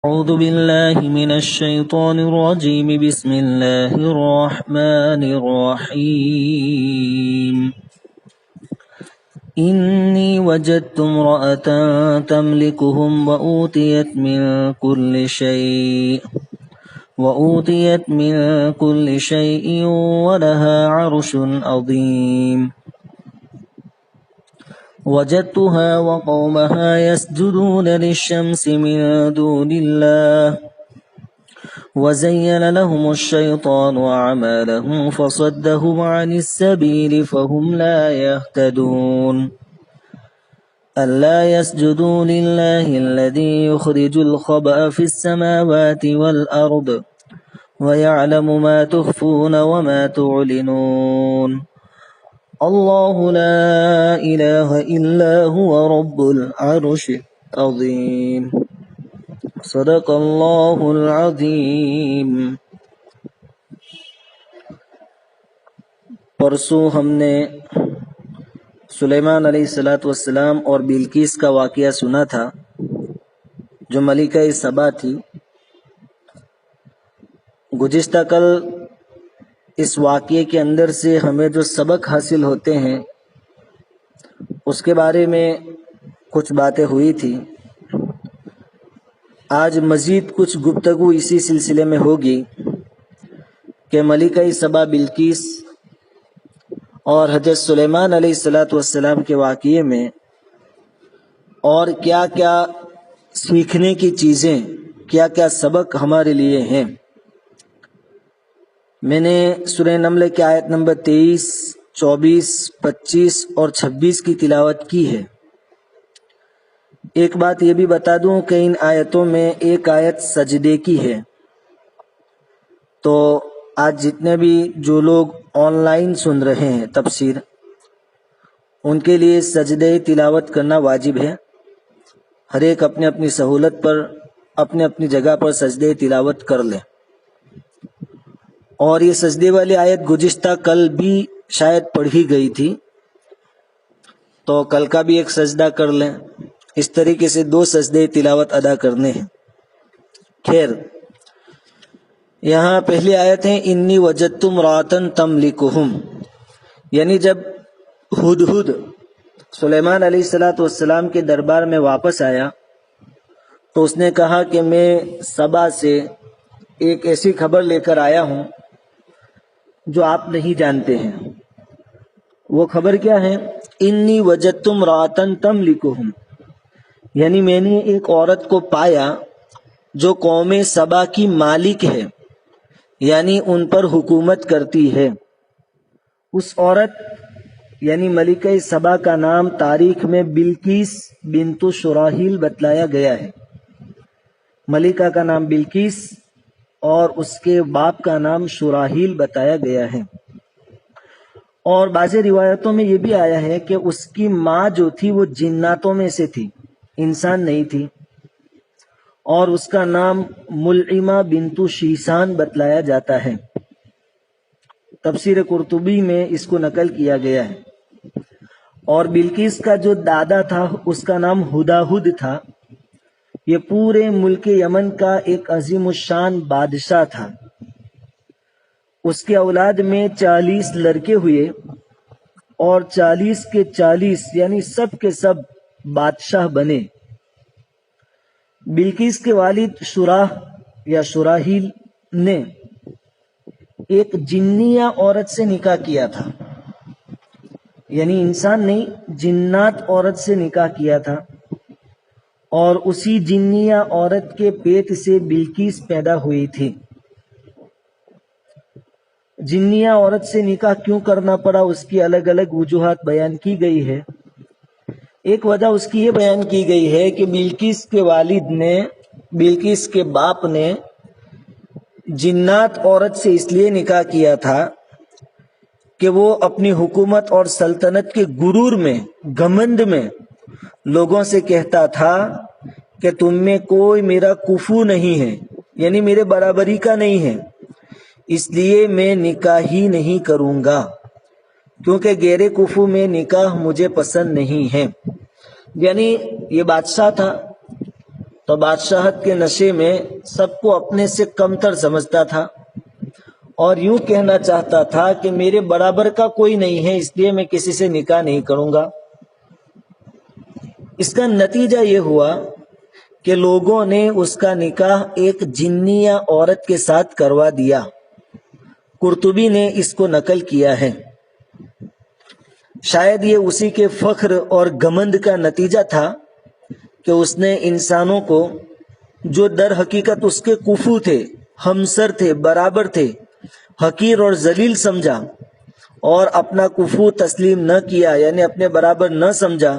أعوذ بالله من الشيطان الرجيم. بسم الله الرحمن الرحيم. إني وجدت امرأة تملكهم وأوتيت من كل شيء ولها عرش عظيم. وجدتها وقومها يسجدون للشمس من دون الله وزين لهم الشيطان أعمالهم فصدهم عن السبيل فهم لا يهتدون. ألا يسجدوا لله الذي يخرج الخبأ في السماوات والأرض ويعلم ما تخفون وما تعلنون. الله لا إله إلا هو رب العرش العظيم. صدق اللہ العظیم. پرسوں ہم نے سلیمان علیہ السلام اور بلقیس کا واقعہ سنا تھا جو ملکہ سبا تھی. گزشتہ کل اس واقعے کے اندر سے ہمیں جو سبق حاصل ہوتے ہیں اس کے بارے میں کچھ باتیں ہوئی تھی. آج مزید کچھ گفتگو اسی سلسلے میں ہوگی کہ ملکہ سبا بلقیس اور حضرت سلیمان علیہ السلام کے واقعے میں اور کیا کیا سیکھنے کی چیزیں، کیا کیا سبق ہمارے لیے ہیں. میں نے سورہ نمل کی آیت نمبر 23، 24، 25 اور 26 کی تلاوت کی ہے. ایک بات یہ بھی بتا دوں کہ ان آیتوں میں ایک آیت سجدے کی ہے. تو آج جتنے بھی جو لوگ آن لائن سن رہے ہیں تفسیر، ان کے لیے سجدے تلاوت کرنا واجب ہے. ہر ایک اپنے اپنی سہولت پر اپنے اپنی جگہ پر سجدے تلاوت کر لیں. اور یہ سجدے والی آیت گزشتہ کل بھی شاید پڑھی گئی تھی، تو کل کا بھی ایک سجدہ کر لیں. اس طریقے سے 2 سجدے تلاوت ادا کرنے ہیں. خیر، یہاں پہلی آیت ہے انی وجدت امرأۃ تملکہم، یعنی جب ہدہد سلیمان علیہ السلام کے دربار میں واپس آیا تو اس نے کہا کہ میں سبا سے ایک ایسی خبر لے کر آیا ہوں جو آپ نہیں جانتے ہیں. وہ خبر کیا ہے؟ انی وجدت امرأۃ تملکہم، یعنی میں نے ایک عورت کو پایا جو قوم سبا کی مالک ہے، یعنی ان پر حکومت کرتی ہے. اس عورت یعنی ملکہ سبا کا نام تاریخ میں بلقیس بنت شراحیل بتلایا گیا ہے. ملکہ کا نام بلقیس اور اس کے باپ کا نام شراحیل بتایا گیا ہے. اور بعض روایتوں میں یہ بھی آیا ہے کہ اس کی ماں جو تھی وہ جناتوں میں سے تھی، انسان نہیں تھی. اور اس کا نام ملعمہ بنت شیسان بتلایا جاتا ہے. تفسیر قرطبی میں اس کو نقل کیا گیا ہے. اور بلقیس کا جو دادا تھا اس کا نام ہدہد تھا. یہ پورے ملک یمن کا ایک عظیم الشان بادشاہ تھا. اس کے اولاد میں 40 لڑکے ہوئے اور 40 کے 40 یعنی سب کے سب بادشاہ بنے. بلقیس کے والد شراح یا شراحیل نے ایک جنیہ عورت سے نکاح کیا تھا، یعنی انسان نہیں، جنات عورت سے نکاح کیا تھا. اور اسی جنیہ عورت کے پیٹ سے بلقیس پیدا ہوئی تھی. جنیہ عورت سے نکاح کیوں کرنا پڑا اس کی الگ الگ وجوہات بیان کی گئی ہے. ایک وجہ اس کی یہ بیان کی گئی ہے کہ بلقیس کے والد نے، بلقیس کے باپ نے جنات عورت سے اس لیے نکاح کیا تھا کہ وہ اپنی حکومت اور سلطنت کے غرور میں، گھمنڈ میں لوگوں سے کہتا تھا کہ تم میں کوئی میرا کفو نہیں ہے، یعنی میرے برابری کا نہیں ہے، اس لیے میں نکاح ہی نہیں کروں گا، کیونکہ غیر کفو میں نکاح مجھے پسند نہیں ہے. یعنی یہ بادشاہ تھا تو بادشاہت کے نشے میں سب کو اپنے سے کمتر سمجھتا تھا اور یوں کہنا چاہتا تھا کہ میرے برابر کا کوئی نہیں ہے، اس لیے میں کسی سے نکاح نہیں کروں گا۔ اس کا نتیجہ یہ ہوا کہ لوگوں نے اس کا نکاح ایک جنیہ عورت کے ساتھ کروا دیا۔ قرطبی نے اس کو نقل کیا ہے۔ شاید یہ اسی کے فخر اور گھمنڈ کا نتیجہ تھا کہ اس نے انسانوں کو جو در حقیقت اس کے کفو تھے، ہمسر تھے، برابر تھے، حقیر اور ذلیل سمجھا اور اپنا کفو تسلیم نہ کیا، یعنی اپنے برابر نہ سمجھا،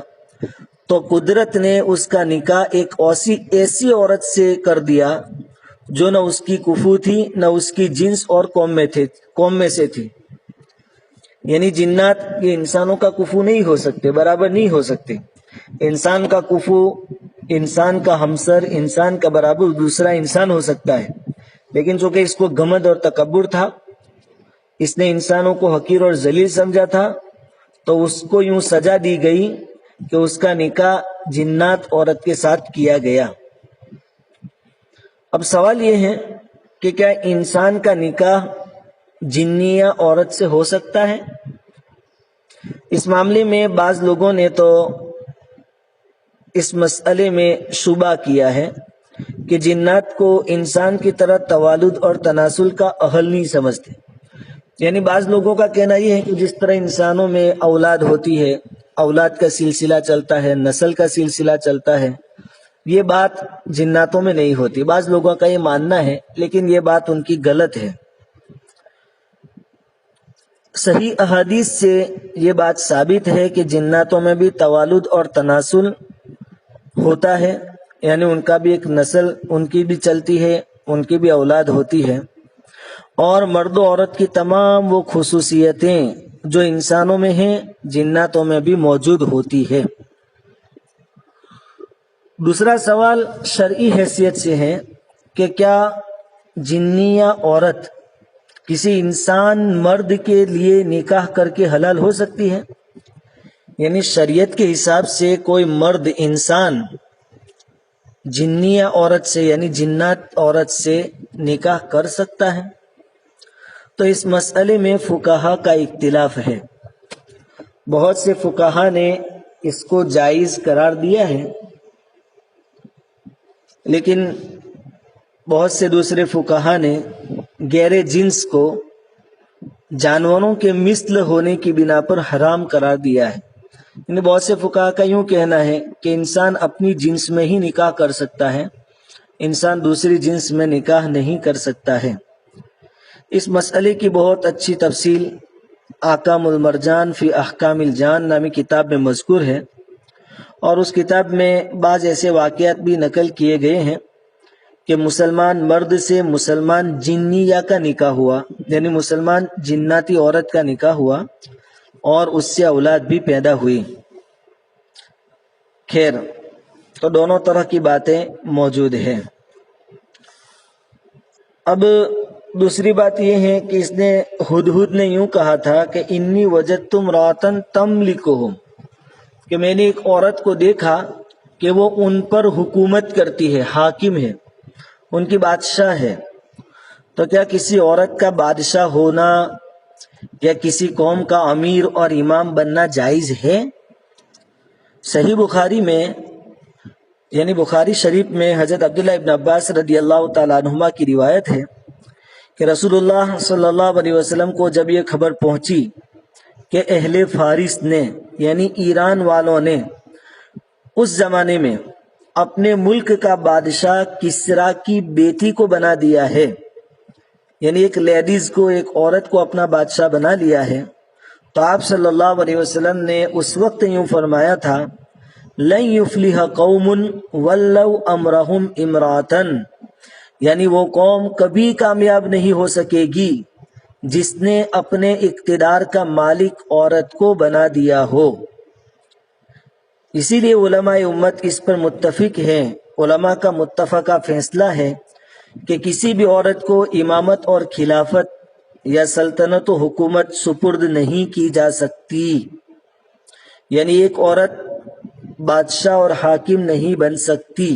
تو قدرت نے اس کا نکاح ایک ایسی عورت سے کر دیا جو نہ اس کی کفو تھی، نہ اس کی جنس اور قوم میں سے تھی۔ یعنی جنات یہ انسانوں کا کفو نہیں ہو سکتے، برابر نہیں ہو سکتے۔ انسان کا کفو، انسان کا ہمسر، انسان کا برابر دوسرا انسان ہو سکتا ہے، لیکن چونکہ اس کو گھمنڈ اور تکبر تھا، اس نے انسانوں کو حقیر اور ذلیل سمجھا تھا، تو اس کو یوں سزا دی گئی کہ اس کا نکاح جنات عورت کے ساتھ کیا گیا۔ اب سوال یہ ہے کہ کیا انسان کا نکاح جنیہ عورت سے ہو سکتا ہے؟ اس معاملے میں بعض لوگوں نے تو اس مسئلے میں شبہ کیا ہے کہ جنات کو انسان کی طرح توالد اور تناسل کا اہل نہیں سمجھتے۔ یعنی بعض لوگوں کا کہنا یہ ہے کہ جس طرح انسانوں میں اولاد ہوتی ہے، اولاد کا سلسلہ چلتا ہے، نسل کا سلسلہ چلتا ہے، یہ بات جناتوں میں نہیں ہوتی۔ بعض لوگوں کا یہ ماننا ہے، لیکن یہ بات ان کی غلط ہے۔ صحیح احادیث سے یہ بات ثابت ہے کہ جناتوں میں بھی توالد اور تناسل ہوتا ہے، یعنی ان کا بھی ایک نسل ان کی بھی چلتی ہے، ان کی بھی اولاد ہوتی ہے، اور مرد و عورت کی تمام وہ خصوصیتیں جو انسانوں میں ہیں جناتوں میں بھی موجود ہوتی ہے۔ دوسرا سوال شرعی حیثیت سے ہے کہ کیا جنیہ عورت کسی انسان مرد کے لیے نکاح کر کے حلال ہو سکتی ہے؟ یعنی شریعت کے حساب سے کوئی مرد انسان جنیہ عورت سے یعنی جنات عورت سے نکاح کر سکتا ہے؟ تو اس مسئلے میں فقہا کا اختلاف ہے۔ بہت سے فقہا نے اس کو جائز قرار دیا ہے، لیکن بہت سے دوسرے فقہا نے غیر جنس کو جانوروں کے مثل ہونے کی بنا پر حرام قرار دیا ہے۔ یعنی بہت سے فقہا کا یوں کہنا ہے کہ انسان اپنی جنس میں ہی نکاح کر سکتا ہے، انسان دوسری جنس میں نکاح نہیں کر سکتا ہے۔ اس مسئلے کی بہت اچھی تفصیل احکام المرجان فی احکام الجان نامی کتاب میں مذکور ہے، اور اس کتاب میں بعض ایسے واقعات بھی نقل کیے گئے ہیں کہ مسلمان مرد سے مسلمان جنیہ کا نکاح ہوا، یعنی مسلمان جناتی عورت کا نکاح ہوا اور اس سے اولاد بھی پیدا ہوئی۔ خیر، تو دونوں طرح کی باتیں موجود ہیں۔ اب دوسری بات یہ ہے کہ اس نے ہدہد نے یوں کہا تھا کہ انی وجدت امرأۃ تملکہم، کہ میں نے ایک عورت کو دیکھا کہ وہ ان پر حکومت کرتی ہے، حاکم ہے، ان کی بادشاہ ہے۔ تو کیا کسی عورت کا بادشاہ ہونا یا کسی قوم کا امیر اور امام بننا جائز ہے؟ صحیح بخاری میں یعنی بخاری شریف میں حضرت عبداللہ ابن عباس رضی اللہ تعالیٰ عنہما کی روایت ہے کہ رسول اللہ صلی اللہ علیہ وسلم کو جب یہ خبر پہنچی کہ اہل فارس نے یعنی ایران والوں نے اس زمانے میں اپنے ملک کا بادشاہ کسرا کی بیٹی کو بنا دیا ہے، یعنی ایک لیڈیز کو، ایک عورت کو اپنا بادشاہ بنا لیا ہے، تو آپ صلی اللہ علیہ وسلم نے اس وقت یوں فرمایا تھا لن یفلح قوم ولو امرہم امراۃ، یعنی وہ قوم کبھی کامیاب نہیں ہو سکے گی جس نے اپنے اقتدار کا مالک عورت کو بنا دیا ہو۔ اسی لیے علماء امت اس پر متفق ہیں، علماء کا متفقہ فیصلہ ہے کہ کسی بھی عورت کو امامت اور خلافت یا سلطنت و حکومت سپرد نہیں کی جا سکتی، یعنی ایک عورت بادشاہ اور حاکم نہیں بن سکتی،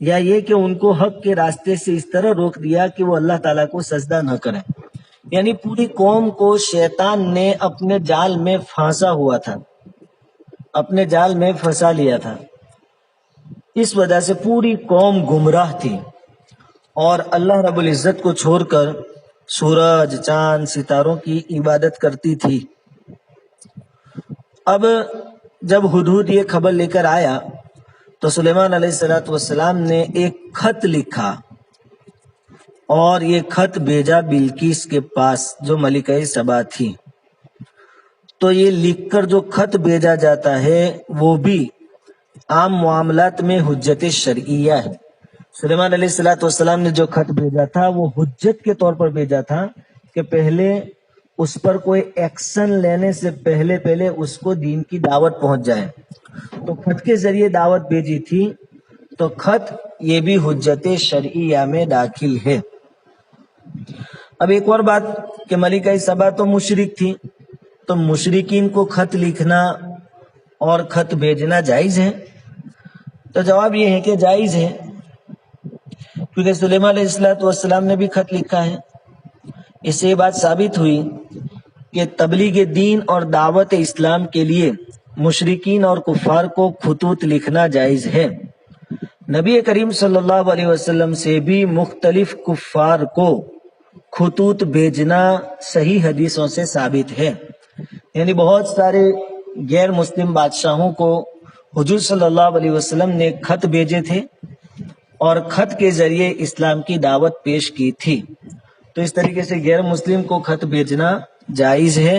یا یہ کہ ان کو حق کے راستے سے اس طرح روک دیا کہ وہ اللہ تعالیٰ کو سجدہ نہ کریں. یعنی پوری قوم کو شیطان نے اپنے جال میں پھانسا ہوا تھا، اپنے جال میں پھنسا لیا تھا. اس وجہ سے پوری قوم گمراہ تھی اور اللہ رب العزت کو چھوڑ کر سورج، چاند، ستاروں کی عبادت کرتی تھی. اب جب ہدہد یہ خبر لے کر آیا تو سلیمان علیہ السلام نے ایک خط لکھا اور یہ خط بھیجا بلقیس کے پاس جو ملکہ سبا تھی. تو یہ لکھ کر جو خط بھیجا جاتا ہے وہ بھی عام معاملات میں حجت شرعیہ ہے. سلیمان علیہ السلام نے جو خط بھیجا تھا وہ حجت کے طور پر بھیجا تھا کہ پہلے اس پر کوئی ایکشن لینے سے پہلے اس کو دین کی دعوت پہنچ جائے. تو خط کے ذریعے دعوت بھیجی تھی، تو خط یہ بھی حجت شرعیہ میں داخل ہے. اب ایک اور بات کہ ملکہ سبا تو مشرک تھی، تو مشرکین کو خط لکھنا اور خط بھیجنا جائز ہے؟ تو جواب یہ ہے کہ جائز ہے، کیونکہ سلیمان علیہ السلام نے بھی خط لکھا ہے. اس سے یہ بات ثابت ہوئی کہ تبلیغ دین اور دعوت اسلام کے لیے مشرکین اور کفار کو خطوط لکھنا جائز ہے. نبی کریم صلی اللہ علیہ وسلم سے بھی مختلف کفار کو خطوط بھیجنا صحیح حدیثوں سے ثابت ہے. یعنی بہت سارے غیر مسلم بادشاہوں کو حضور صلی اللہ علیہ وسلم نے خط بھیجے تھے اور خط کے ذریعے اسلام کی دعوت پیش کی تھی. تو اس طریقے سے غیر مسلم کو خط بھیجنا جائز ہے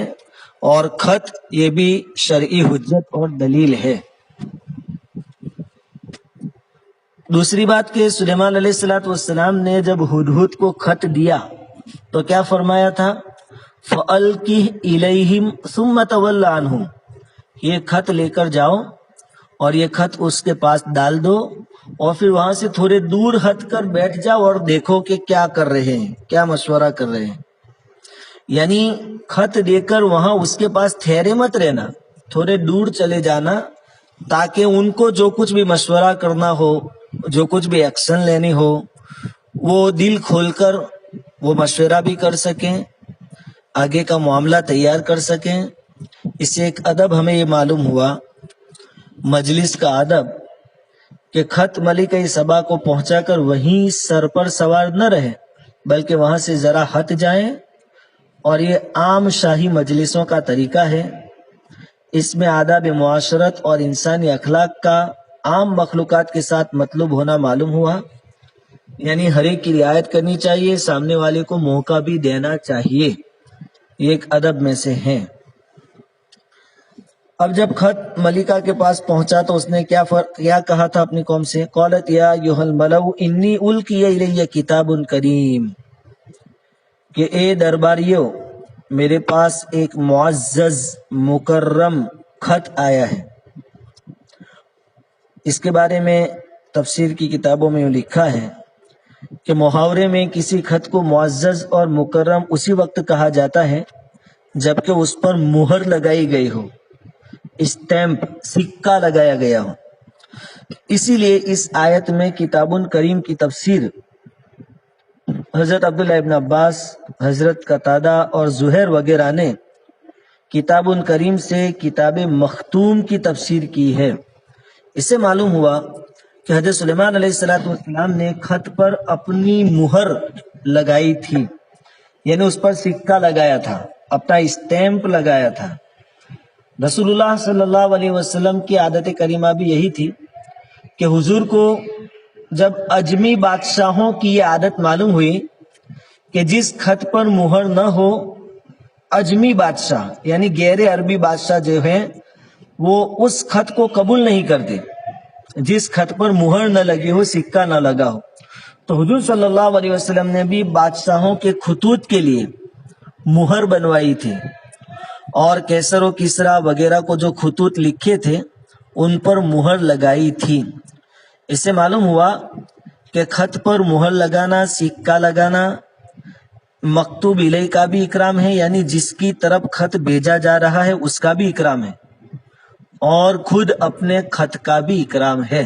اور خط یہ بھی شرعی حجت اور دلیل ہے. دوسری بات کہ سلیمان علیہ السلام نے جب ہدہد کو خط دیا تو کیا فرمایا تھا؟ فَأَلْقِهْ إِلَيْهِمْ ثُمَّ تَوَلَّ عَنْهُمْ، یہ خط لے کر جاؤ اور یہ خط اس کے پاس ڈال دو اور پھر وہاں سے تھوڑے دور ہٹ کر بیٹھ جاؤ اور دیکھو کہ کیا کر رہے ہیں، کیا مشورہ کر رہے ہیں. یعنی خط دے کر وہاں اس کے پاس ٹھہرے مت رہنا، تھوڑے دور چلے جانا تاکہ ان کو جو کچھ بھی مشورہ کرنا ہو، جو کچھ بھی ایکشن لینی ہو، وہ دل کھول کر وہ مشورہ بھی کر سکیں، آگے کا معاملہ تیار کر سکیں. اس سے ایک ادب ہمیں یہ معلوم ہوا، مجلس کا ادب، کہ خط ملکہ سبا کو پہنچا کر وہیں سر پر سوار نہ رہے بلکہ وہاں سے ذرا ہٹ جائیں. اور یہ عام شاہی مجلسوں کا طریقہ ہے. اس میں آداب معاشرت اور انسانی اخلاق کا عام مخلوقات کے ساتھ مطلوب ہونا معلوم ہوا. یعنی ہر ایک کی رعایت کرنی چاہیے، سامنے والے کو موقع بھی دینا چاہیے، یہ ایک ادب میں سے ہے. اب جب خط ملکہ کے پاس پہنچا تو اس نے کیا کہا تھا اپنی قوم سے؟ قالت یا ایھا الملأ انی القی الی کتاب کریم، کہ اے درباریو میرے پاس ایک معزز مکرم خط آیا ہے. اس کے بارے میں تفسیر کی کتابوں میں لکھا ہے کہ محاورے میں کسی خط کو معزز اور مکرم اسی وقت کہا جاتا ہے جبکہ اس پر مہر لگائی گئی ہو، اسٹیمپ، سکہ لگایا گیا ہو. اسی لیے اس آیت میں کتاب کریم کی تفسیر حضرت عبداللہ ابن عباس، حضرت قتادہ اور زہیر وغیرہ نے کتاب کریم سے کتاب مختوم کی تفسیر کی ہے. اس سے معلوم ہوا کہ حضرت سلیمان علیہ السلام نے خط پر اپنی مہر لگائی تھی، یعنی اس پر سکہ لگایا تھا، اپنا اسٹیمپ لگایا تھا. رسول اللہ صلی اللہ علیہ وسلم کی عادت کریمہ بھی یہی تھی کہ حضور کو جب اجمی بادشاہوں کی یہ عادت معلوم ہوئی کہ جس خط پر مہر نہ ہو، اجمی بادشاہ یعنی غیر عربی بادشاہ جو ہیں وہ اس خط کو قبول نہیں کرتے جس خط پر مہر نہ لگی ہو، سکہ نہ لگا ہو. تو حضور صلی اللہ علیہ وسلم نے بھی بادشاہوں کے خطوط کے لیے مہر بنوائی تھی اور کیسر و کسرا وغیرہ کو جو خطوط لکھے تھے ان پر مہر لگائی تھی. اس سے معلوم ہوا کہ خط پر مہر لگانا، سکہ لگانا مکتوب الیہ کا بھی اکرام ہے، یعنی جس کی طرف خط بھیجا جا رہا ہے اس کا بھی اکرام ہے، اور خود اپنے خط کا بھی اکرام ہے.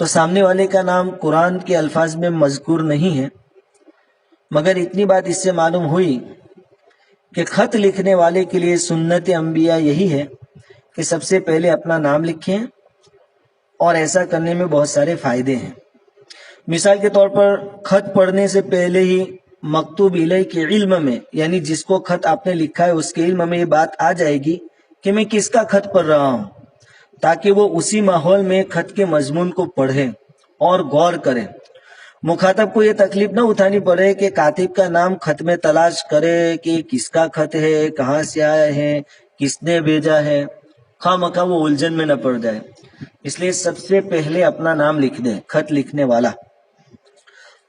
تو سامنے والے کا نام قرآن کے الفاظ میں مذکور نہیں ہے، مگر اتنی بات اس سے معلوم ہوئی کہ خط لکھنے والے کے لیے سنت انبیاء یہی ہے کہ سب سے پہلے اپنا نام لکھیں، اور ایسا کرنے میں بہت سارے فائدے ہیں۔ مثال کے طور پر خط پڑھنے سے پہلے ہی مکتوب الیہ کے علم میں، یعنی جس کو خط آپ نے لکھا ہے اس کے علم میں یہ بات آ جائے گی کہ میں کس کا خط پڑھ رہا ہوں، تاکہ وہ اسی ماحول میں خط کے مضمون کو پڑھے اور غور کرے۔ مخاطب کو یہ تکلیف نہ اٹھانی پڑے کہ کاتب کا نام خط میں تلاش کرے کہ کس کا خط ہے، کہاں سے آیا ہے، کس نے بھیجا ہے، خواہ مخواہ وہ الجھن میں نہ پڑ جائے۔ اس لیے سب سے پہلے اپنا نام لکھ دیں، خط لکھنے والا۔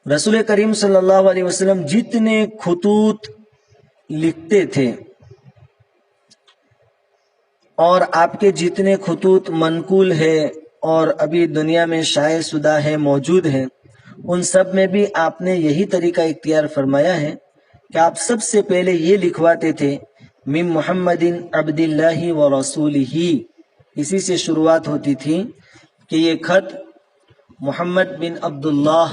رسول کریم صلی اللہ علیہ وسلم جتنے خطوط لکھتے تھے اور آپ کے جتنے خطوط منقول ہے اور ابھی دنیا میں شائع شدہ ہے، موجود ہیں، ان سب میں بھی آپ نے یہی طریقہ اختیار فرمایا ہے کہ آپ سب سے پہلے یہ لکھواتے تھے من محمد عبد اللہ و رسولہ، اسی سے شروعات ہوتی تھی کہ یہ خط محمد بن عبداللہ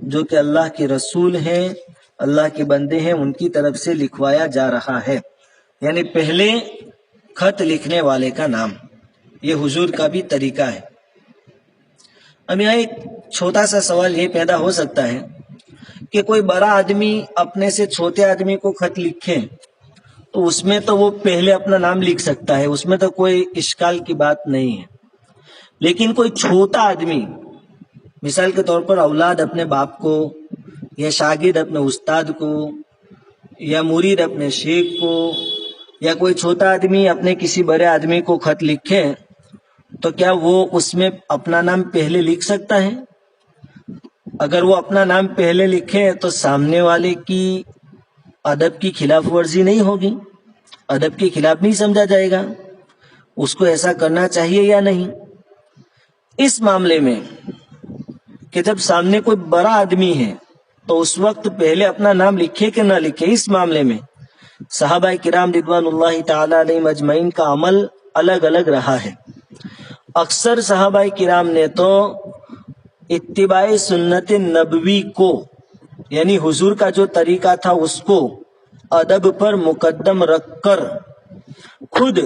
جو کہ اللہ کے رسول ہیں، اللہ کے بندے ہیں، ان کی طرف سے لکھوایا جا رہا ہے۔ یعنی پہلے خط لکھنے والے کا نام، یہ حضور کا بھی طریقہ ہے۔ اب یہاں ایک چھوٹا سا سوال یہ پیدا ہو سکتا ہے کہ کوئی بڑا آدمی اپنے سے چھوٹے آدمی کو خط لکھے تو اس میں تو وہ پہلے اپنا نام لکھ سکتا ہے، اس میں تو کوئی اشکال کی بات نہیں ہے۔ لیکن کوئی چھوٹا آدمی، مثال کے طور پر اولاد اپنے باپ کو، یا شاگرد اپنے استاد کو، یا مرید اپنے شیخ کو، یا کوئی چھوٹا آدمی اپنے کسی بڑے آدمی کو خط لکھے تو کیا وہ اس میں اپنا نام پہلے لکھ سکتا ہے؟ اگر وہ اپنا نام پہلے لکھے تو سامنے والے کی ادب کی خلاف ورزی نہیں ہوگی، ادب کے خلاف نہیں سمجھا جائے گا، اس کو ایسا کرنا چاہیے یا نہیں؟ اس معاملے میں کہ جب سامنے کوئی بڑا آدمی ہے تو اس وقت پہلے اپنا نام لکھے کہ نہ لکھے، اس معاملے میں صحابہ کرام رضوان اللہ تعالی علیہم اجمعین کا عمل الگ الگ رہا ہے۔ اکثر صحابہ کرام نے تو اتباع سنت نبوی کو، یعنی حضور کا جو طریقہ تھا اس کو ادب پر مقدم رکھ کر خود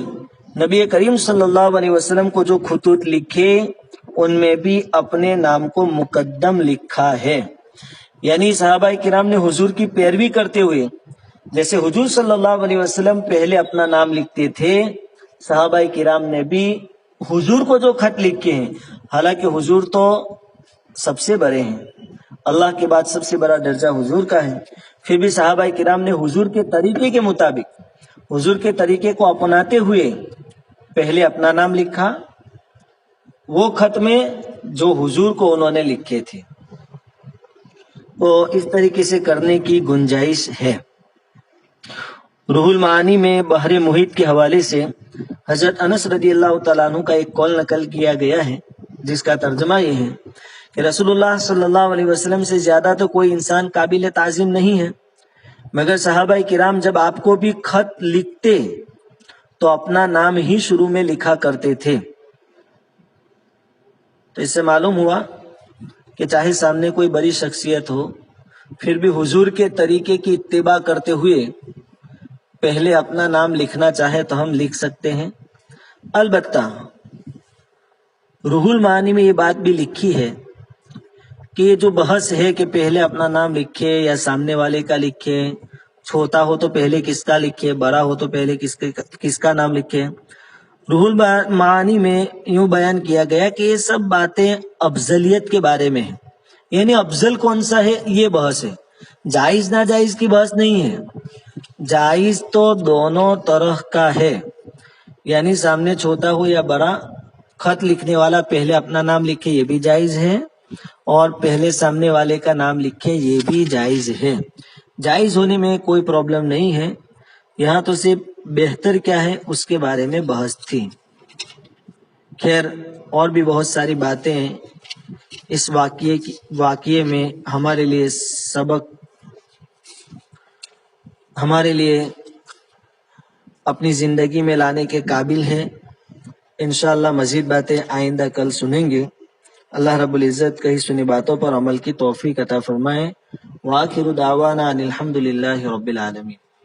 نبی کریم صلی اللہ علیہ وسلم کو جو خطوط لکھے ان میں بھی اپنے نام کو مقدم لکھا ہے۔ یعنی صحابہ کرام نے حضور کی پیروی کرتے ہوئے جیسے حضور صلی اللہ علیہ وسلم پہلے اپنا نام لکھتے تھے، صحابہ کرام نے بھی حضور کو جو خط لکھے ہیں، حالانکہ حضور تو سب سے بڑے ہیں، اللہ کے بعد سب سے بڑا درجہ حضور کا ہے، پھر بھی صحابہ کرام نے حضور کے طریقے کے مطابق، حضور کے طریقے کو اپناتے ہوئے پہلے اپنا نام لکھا وہ خط میں جو حضور کو انہوں نے لکھے تھے۔ تو اس طریقے سے کرنے کی گنجائش ہے۔ روح المعانی میں بحر محیط کے حوالے سے حضرت انس رضی اللہ تعالیٰ عنہ کا ایک قول نقل کیا گیا ہے، جس کا ترجمہ یہ ہے کہ رسول اللہ صلی اللہ علیہ وسلم سے زیادہ تو کوئی انسان قابل تعظیم نہیں ہے، مگر صحابہ کرام جب آپ کو بھی خط لکھتے تو اپنا نام ہی شروع میں لکھا کرتے تھے۔ تو اس سے معلوم ہوا کہ چاہے سامنے کوئی بڑی شخصیت ہو، پھر بھی حضور کے طریقے کی اتباع کرتے ہوئے پہلے اپنا نام لکھنا چاہے تو ہم لکھ سکتے ہیں۔ البتہ روح المعانی میں یہ بات بھی لکھی ہے کہ یہ جو بحث ہے کہ پہلے اپنا نام لکھے یا سامنے والے کا لکھے، چھوٹا ہو تو پہلے کس کا لکھے، بڑا ہو تو پہلے کس کا نام لکھے، روح المعانی میں یوں بیان کیا گیا کہ یہ سب باتیں افضلیت کے بارے میں ہیں، یعنی افضل کون سا ہے یہ بحث ہے، جائز ناجائز کی بحث نہیں ہے۔ جائز تو دونوں طرح کا ہے، یعنی سامنے چھوٹا ہو یا بڑا، خط لکھنے والا پہلے اپنا نام لکھے یہ بھی جائز ہے، اور پہلے سامنے والے کا نام لکھے یہ بھی جائز ہے۔ جائز ہونے میں کوئی پرابلم نہیں ہے، یہاں تو صرف بہتر کیا ہے اس کے بارے میں بحث تھی۔ خیر اور بھی بہت ساری باتیں ہیں اس واقعے میں ہمارے لیے سبق، ہمارے لیے اپنی زندگی میں لانے کے قابل ہے۔ انشاءاللہ مزید باتیں آئندہ کل سنیں گے۔ اللہ رب العزت کہی سنی باتوں پر عمل کی توفیق عطا فرمائے۔ وآخر دعوانا ان الحمد للہ رب العالمین۔